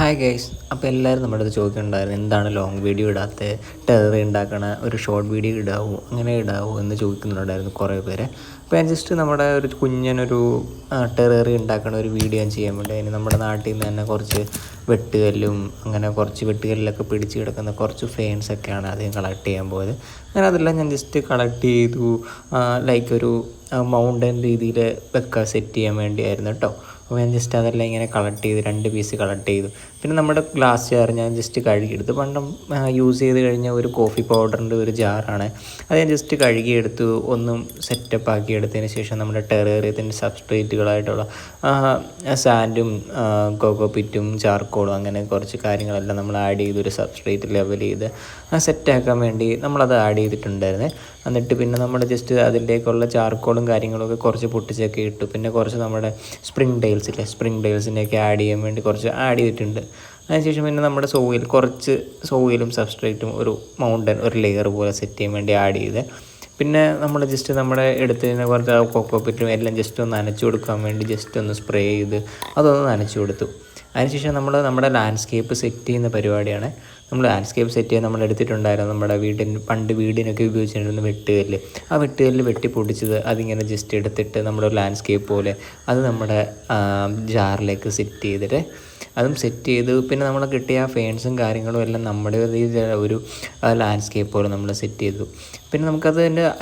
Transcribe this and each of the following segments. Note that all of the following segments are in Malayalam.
ഹായ് ഗൈസ്, അപ്പോൾ എല്ലാവരും നമ്മുടെ അടുത്ത് ചോദിക്കുന്നുണ്ടായിരുന്നു എന്താണ് ലോങ് വീഡിയോ ഇടാത്തത്, ടെററി ഉണ്ടാക്കണ ഒരു ഷോർട്ട് വീഡിയോ ഇടാവോ, അങ്ങനെ ഇടാവോ എന്ന് ചോദിക്കുന്നുണ്ടായിരുന്നു കുറേ പേര്. അപ്പോൾ ഞാൻ ജസ്റ്റ് നമ്മുടെ ഒരു കുഞ്ഞനൊരു ടെററി ഉണ്ടാക്കണ ഒരു വീഡിയോ ഞാൻ ചെയ്യാൻ വേണ്ടി അതിന് നമ്മുടെ നാട്ടിൽ നിന്ന് തന്നെ കുറച്ച് വെട്ടുകല്ലും അങ്ങനെ കുറച്ച് വെട്ടുകല്ലൊക്കെ പിടിച്ച് കിടക്കുന്ന കുറച്ച് ഫെയിൻസൊക്കെയാണ് ആദ്യം കളക്ട് ചെയ്യാൻ പോയത്. അങ്ങനെ അതെല്ലാം ഞാൻ ജസ്റ്റ് കളക്ട് ചെയ്തു, ലൈക്ക് ഒരു മൗണ്ടൻ രീതിയിൽ വെക്കാൻ സെറ്റ് ചെയ്യാൻ വേണ്ടിയായിരുന്നു കേട്ടോ. അപ്പോൾ ഞാൻ ജസ്റ്റ് അതെല്ലാം ഇങ്ങനെ കളക്ട് ചെയ്ത് 2 പീസ് കളക്ട് ചെയ്തു. പിന്നെ നമ്മുടെ ഗ്ലാസ് ജാർ ഞാൻ ജസ്റ്റ് കഴുകിയെടുത്ത്, പണ്ടും യൂസ് ചെയ്ത് കഴിഞ്ഞ ഒരു കോഫി പൗഡറിൻ്റെ ഒരു ജാറാണ്. അത് ഞാൻ ജസ്റ്റ് കഴുകിയെടുത്തു, ഒന്നും സെറ്റപ്പ് ആക്കി എടുത്തതിന് ശേഷം നമ്മുടെ ടെറേറിയത്തിൻ്റെ സബ്സ്ട്രേറ്റുകളായിട്ടുള്ള സാൻഡും കോക്കോ പിറ്റും ചാർക്കോളും അങ്ങനെ കുറച്ച് കാര്യങ്ങളെല്ലാം നമ്മൾ ആഡ് ചെയ്ത് ഒരു സബ്സ്ട്രേറ്റ് ലെവൽ ചെയ്ത് സെറ്റാക്കാൻ വേണ്ടി നമ്മളത് ആഡ് ചെയ്തിട്ടുണ്ടായിരുന്നു. എന്നിട്ട് പിന്നെ നമ്മൾ ജസ്റ്റ് അതിലേക്കുള്ള ചാർക്കോളും കാര്യങ്ങളൊക്കെ കുറച്ച് പൊട്ടിച്ചൊക്കെ ഇട്ടു. പിന്നെ കുറച്ച് നമ്മുടെ സ്പ്രിംഗ് ഡെയിൽസിനെയൊക്കെ ആഡ് ചെയ്യാൻ വേണ്ടി കുറച്ച് ആഡ് ചെയ്തിട്ടുണ്ട്. അതിനുശേഷം പിന്നെ നമ്മുടെ കുറച്ച് സോയിലും സബ്സ്ട്രേറ്റും ഒരു മൗണ്ടൻ ഒരു ലെയർ പോലെ സെറ്റ് ചെയ്യാൻ വേണ്ടി ആഡ് ചെയ്ത്, പിന്നെ നമ്മൾ ജസ്റ്റ് നമ്മുടെ എടുത്തതിന് കുറച്ച് കൊക്കോ പിറ്റും എല്ലാം ജസ്റ്റ് ഒന്ന് നനച്ചു കൊടുക്കാൻ വേണ്ടി ജസ്റ്റ് ഒന്ന് സ്പ്രേ ചെയ്ത് അതൊന്ന് നനച്ചു കൊടുത്തു. അതിനുശേഷം നമ്മുടെ ലാൻഡ്സ്കേപ്പ് സെറ്റ് ചെയ്യുന്ന പരിപാടിയാണ്. നമ്മൾ ലാൻഡ്സ്കേപ്പ് സെറ്റ് ചെയ്യാൻ നമ്മൾ എടുത്തിട്ടുണ്ടായിരുന്നു നമ്മുടെ പണ്ട് വീടിനൊക്കെ ഉപയോഗിച്ചിരുന്ന വെട്ടുകല്ല്. ആ വെട്ടുകല്ല് വെട്ടി പൊടിച്ചത് അതിങ്ങനെ ജസ്റ്റ് എടുത്തിട്ട് നമ്മുടെ ലാൻഡ്സ്കേപ്പ് പോലെ അത് നമ്മുടെ ജാറിലേക്ക് സെറ്റ് ചെയ്തിട്ട് അതും സെറ്റ് ചെയ്ത്, പിന്നെ നമ്മൾ കിട്ടിയ ഫെയിൻസും കാര്യങ്ങളും എല്ലാം നമ്മുടെ ഒരു ലാൻഡ്സ്കേപ്പ് പോലെ നമ്മൾ സെറ്റ് ചെയ്തു. പിന്നെ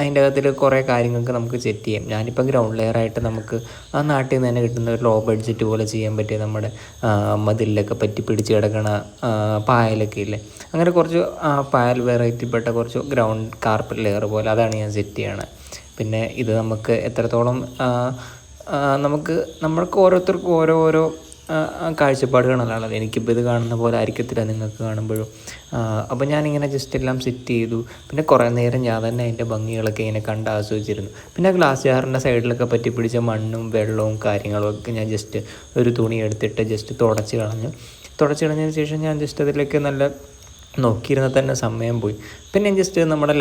അതിൻ്റെ അകത്തിൽ കുറേ കാര്യങ്ങൾക്ക് നമുക്ക് സെറ്റ് ചെയ്യാം. ഞാനിപ്പോൾ ഗ്രൗണ്ട് ലെയറായിട്ട് നമുക്ക് ആ നാട്ടിൽ നിന്ന് തന്നെ കിട്ടുന്ന ഒരു ലോ ബഡ്ജറ്റ് പോലെ ചെയ്യാൻ പറ്റിയ നമ്മുടെ മതിലൊക്കെ പറ്റി പിടിച്ച് കിടക്കണ പായലൊക്കെ ഇല്ലേ, അങ്ങനെ കുറച്ച് പായൽ വെറൈറ്റിപ്പെട്ട കുറച്ച് ഗ്രൗണ്ട് കാർപ്പറ്റ് ലെയർ പോലെ അതാണ് ഞാൻ സെറ്റ് ചെയ്യണത്. പിന്നെ ഇത് നമുക്ക് എത്രത്തോളം നമ്മൾക്ക് ഓരോരുത്തർക്കും ഓരോ കാഴ്ചപ്പാടുകളാണല്ലോ. എനിക്കിപ്പോൾ ഇത് കാണുന്ന പോലെ ആയിരിക്കത്തില്ല നിങ്ങൾക്ക് കാണുമ്പോഴും. അപ്പോൾ ഞാനിങ്ങനെ ജസ്റ്റ് എല്ലാം സെറ്റ് ചെയ്തു. പിന്നെ കുറേ നേരം ഞാൻ തന്നെ അതിൻ്റെ ഭംഗികളൊക്കെ ഇങ്ങനെ കണ്ട് ആസ്വദിച്ചിരുന്നു. പിന്നെ ഗ്ലാസ് ജാറിൻ്റെ സൈഡിലൊക്കെ പറ്റി പിടിച്ച മണ്ണും വെള്ളവും കാര്യങ്ങളും ഒക്കെ ഞാൻ ജസ്റ്റ് ഒരു തുണി എടുത്തിട്ട് ജസ്റ്റ് തുടച്ച് കളഞ്ഞതിന് ശേഷം ഞാൻ ജസ്റ്റ് അതിലേക്ക് നല്ല നോക്കിയിരുന്ന തന്നെ സമയം പോയി. പിന്നെ ഞാൻ ജസ്റ്റ് നമ്മുടെ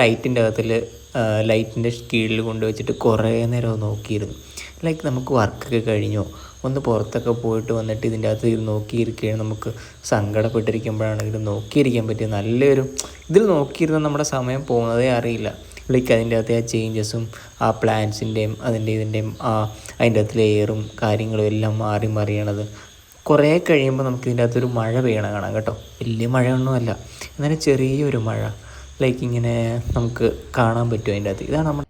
ലൈറ്റിൻ്റെ കീഴിൽ കൊണ്ടുവച്ചിട്ട് കുറേ നേരം നോക്കിയിരുന്നു. ലൈക്ക് നമുക്ക് വർക്കൊക്കെ കഴിഞ്ഞോ, ഒന്ന് പുറത്തൊക്കെ പോയിട്ട് വന്നിട്ട് ഇതിൻ്റെ അകത്ത് ഇത് നോക്കിയിരിക്കുകയാണ്. നമുക്ക് സങ്കടപ്പെട്ടിരിക്കുമ്പോഴാണെങ്കിലും നോക്കിയിരിക്കാൻ പറ്റിയ നല്ലൊരു ഇതിൽ നോക്കിയിരുന്ന നമ്മുടെ സമയം പോകുന്നതേ അറിയില്ല. ലൈക്ക് അതിൻ്റെ അകത്തെ ആ ചേഞ്ചസും ആ പ്ലാന്റ്സിൻ്റെയും ഇതിൻ്റെയും അതിൻ്റെ അകത്ത് ലെയറും കാര്യങ്ങളും എല്ലാം മറിയണത്. കുറേ കഴിയുമ്പോൾ നമുക്ക് ഇതിൻ്റെ അകത്തൊരു മഴ പെയ്യണ കാണാം കേട്ടോ. വലിയ മഴയൊന്നുമല്ല, എന്നാലും ചെറിയൊരു മഴ ലൈക്ക് ഇങ്ങനെ നമുക്ക് കാണാൻ പറ്റും അതിൻ്റെ അകത്ത്. ഇതാണ്